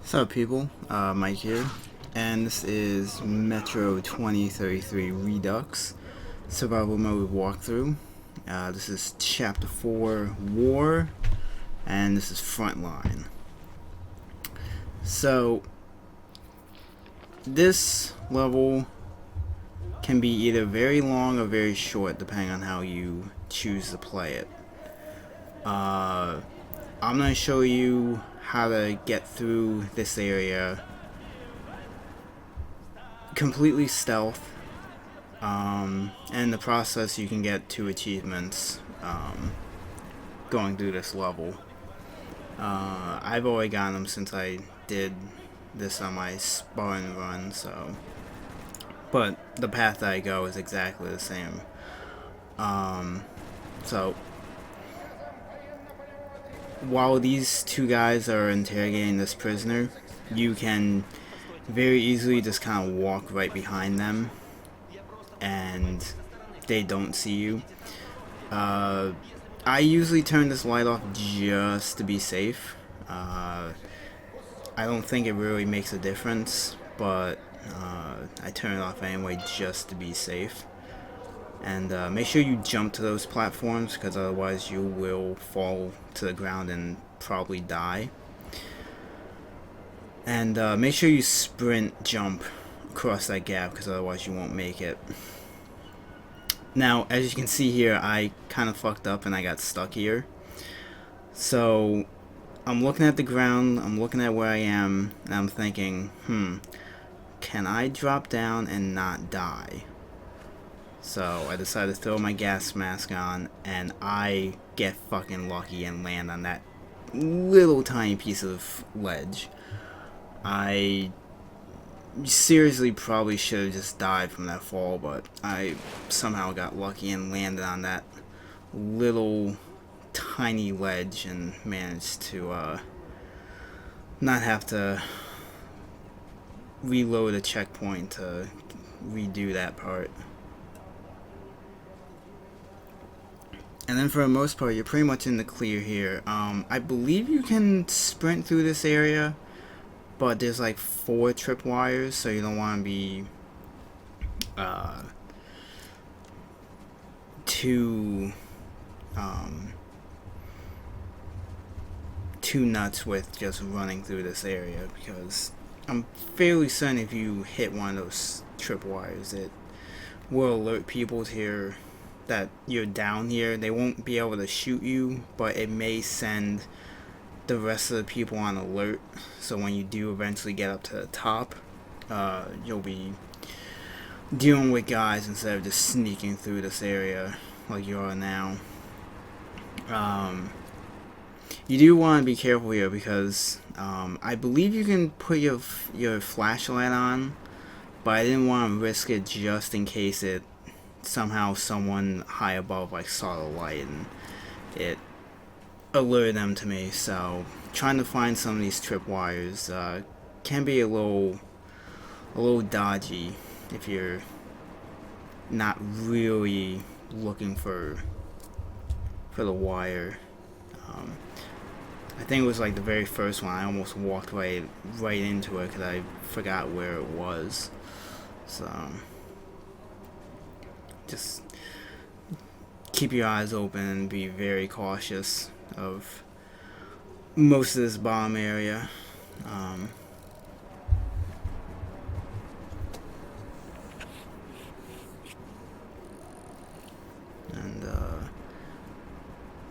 What's up, people? Mike here, and this is Metro 2033 Redux Survival Mode Walkthrough. This is Chapter 4 War, and this is Frontline. So, this level can be either very long or very short, depending on how you choose to play it. I'm going to show you how to get through this area completely stealth. In the process, you can get 2 achievements going through this level. I've already gotten them since I did this on my sparring run, so. But the path that I go is exactly the same. So while these 2 guys are interrogating this prisoner, you can very easily just kind of walk right behind them and they don't see you. I usually turn this light off just to be safe. I don't think it really makes a difference, but I turn it off anyway just to be safe. And make sure you jump to those platforms, because otherwise you will fall to the ground and probably die. And make sure you sprint jump across that gap, because otherwise you won't make it. Now, as you can see here, I kind of fucked up and I got stuck here. So I'm looking at the ground, I'm looking at where I am, and I'm thinking, can I drop down and not die? So I decided to throw my gas mask on, and I get fucking lucky and land on that little tiny piece of ledge. I seriously probably should have just died from that fall, but I somehow got lucky and landed on that little tiny ledge and managed to not have to reload a checkpoint to redo that part. And then for the most part, you're pretty much in the clear here. I believe you can sprint through this area, but there's like 4 tripwires, so you don't want to be too nuts with just running through this area, because I'm fairly certain if you hit one of those tripwires, it will alert people to that you're down here. They won't be able to shoot you, but it may send the rest of the people on alert, so when you do eventually get up to the top, you'll be dealing with guys instead of just sneaking through this area like you are now. You do want to be careful here, because I believe you can put your flashlight on, but I didn't want to risk it just in case it somehow someone high above like saw the light and it alerted them to me. So trying to find some of these tripwires can be a little dodgy if you're not really looking for the wire. I think it was like the very first one. I almost walked right into it because I forgot where it was. So just keep your eyes open and be very cautious of most of this bomb area. And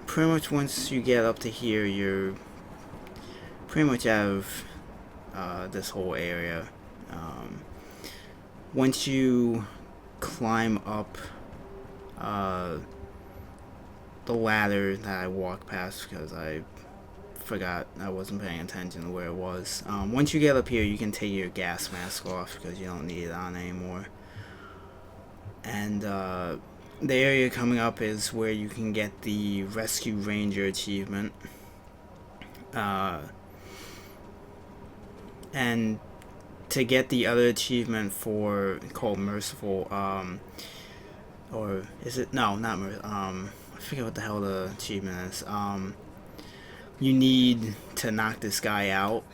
pretty much once you get up to here, you're pretty much out of this whole area. Once you climb up the ladder that I walked past, because I forgot, I wasn't paying attention to where it was. Once you get up here, you can take your gas mask off because you don't need it on anymore. And the area coming up is where you can get the Rescue Ranger achievement. And to get the other achievement called Merciful, or is it? No, not Merciful. I forget what the hell the achievement is. You need to knock this guy out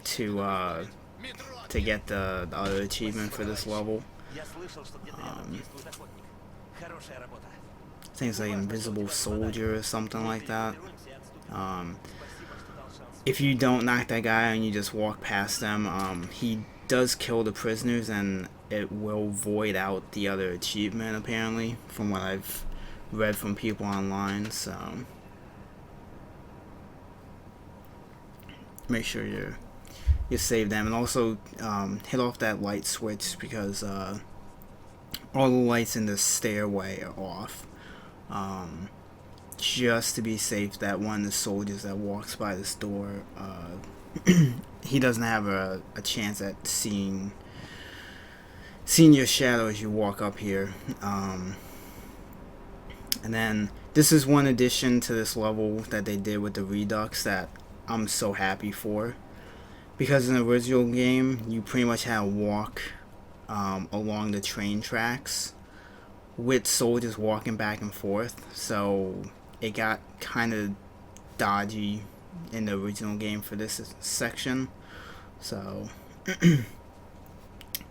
to get the other achievement for this level. I think it's like Invisible Soldier or something like that. If you don't knock that guy out and you just walk past them, he does kill the prisoners, and it will void out the other achievement, apparently, from what I've read from people online. So make sure you save them, and also hit off that light switch, because all the lights in the stairway are off, just to be safe that one of the soldiers that walks by this door, he doesn't have a chance at seeing your shadow as you walk up here. And then this is one addition to this level that they did with the Redux that I'm so happy for, because in the original game you pretty much had to walk along the train tracks with soldiers walking back and forth, so it got kind of dodgy in the original game for this section. So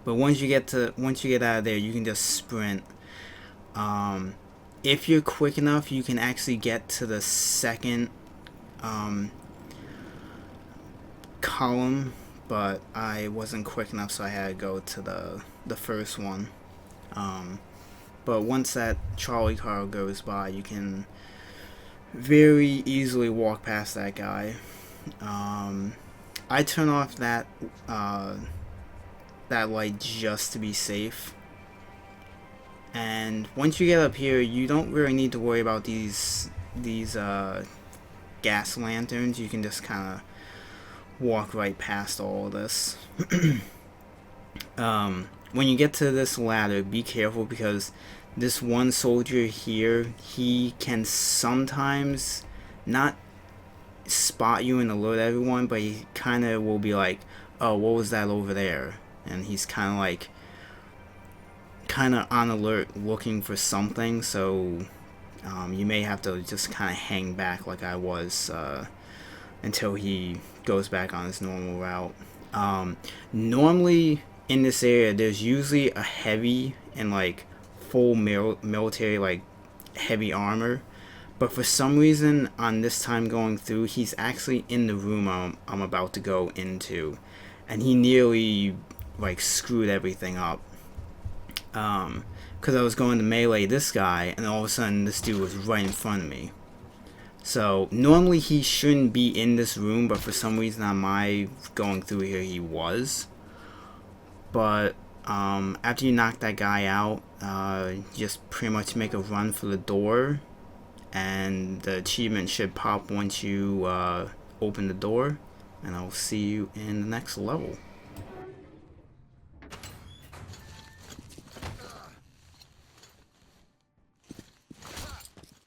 but once you get out of there, you can just sprint. If you're quick enough, you can actually get to the second column, but I wasn't quick enough, so I had to go to the first one. But once that trolley car goes by, you can very easily walk past that guy. I turn off that light just to be safe. And once you get up here, you don't really need to worry about these gas lanterns. You can just kind of walk right past all of this. When you get to this ladder, be careful, because this one soldier here, he can sometimes not spot you and alert everyone, but he kind of will be like, oh, what was that over there? And he's kind of on alert looking for something, so you may have to just kind of hang back like I was until he goes back on his normal route. Normally in this area there's usually a heavy and like full military, like heavy armor, but for some reason on this time going through, he's actually in the room I'm about to go into, and he nearly like screwed everything up. Because I was going to melee this guy, and all of a sudden this dude was right in front of me. So normally he shouldn't be in this room, but for some reason on my going through here he was. But after you knock that guy out, just pretty much make a run for the door, and the achievement should pop once you open the door, and I'll see you in the next level.